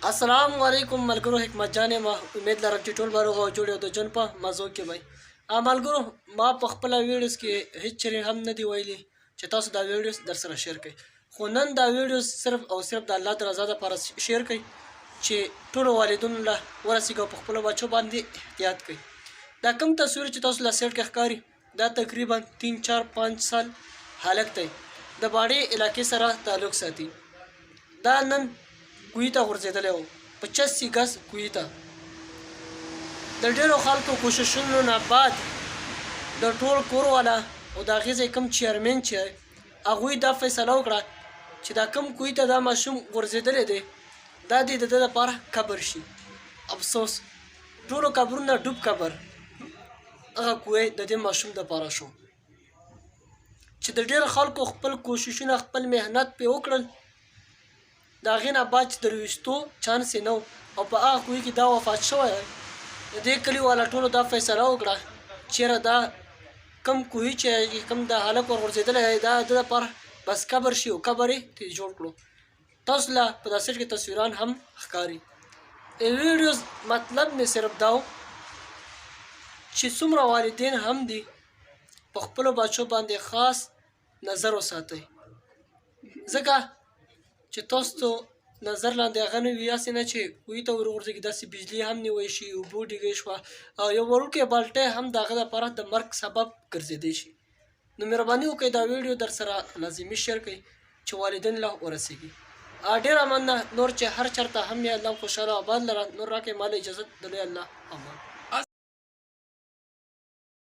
السلام علیکم ملګرو حکمت جان ما امید لرم چې ټول به روغ او جوړ یو د ژوند په مزو کې وئ ملګرو ما په خپله ویډیوز کې هیڅ چیرې هم نه دي ویلي چې تاسو دا ویډیوز در سره شیر کړئ خو نن دا ویډیوز صرف او صرف د الله د رضا دپاره شیر کړئ چې ټولو والدینو له ورسېږي او په خپلو بچو باندې احتیاط کوئ دا کوم تصویر چې تاسو له سیټ کې ښکاري دا تقریبا 3 4 5 سال هلک دی د باډې علاقې سره تعلق ساتي دا نن کوی ته غورځېدلی و 85 ګز کوی ته د ډېرو خلکو کوششونو نه بعد د ټول کور والا او د هغې ځای کوم چیرمین چې هغوی دا فیصله وکړه چې دا کوم کوی ته دا ماشوم غورځېدلی دی دا دې د ده لپاره قبر شي افسوس ټولو قبرونه ډوب قبر هغه کوی د دې ماشوم دپاره شو چې د ډېرو خلکو خپل کوششونه خپل محنت پرې وکړل د هغې نه بعد چې د رویستو چانس یې نه و او په هغه کوی کې دا وفات شوی د دې کلي والا ټولو دا فیصله وکړه چېرې دا کم کوی چې کوم د هلک ورغورځېدلی دی دا د لپاره بس قبر شي او قبر یې ترې جوړ کړو تاسو له په دا سیټ کې تصویران هم ښکاري ویډیوز مطلب مې صرف دا و چې څومره والدین هم دي په خپلو بچو باندې خاص نظر وساتئ ځکه چې تاسو ته نظر لاندې هغه نه وي هسې نه چې کوی ته ورغورځېږي داسې بجلي هم نیوی شي اوبو ډیږی شوه او یو وړوکی بالټی هم د هغه لپاره د مرګ سبب ګرځېدی شي نو مهرباني وکړئ دا ویډیو در سره لازمي شیر کړئ چې والدین له ورسېږي ډېره مننه نور چې هر چېرته هم یې الله خوشحاله آباد لره نور راکړئ ما له اجازت د لوی الله امان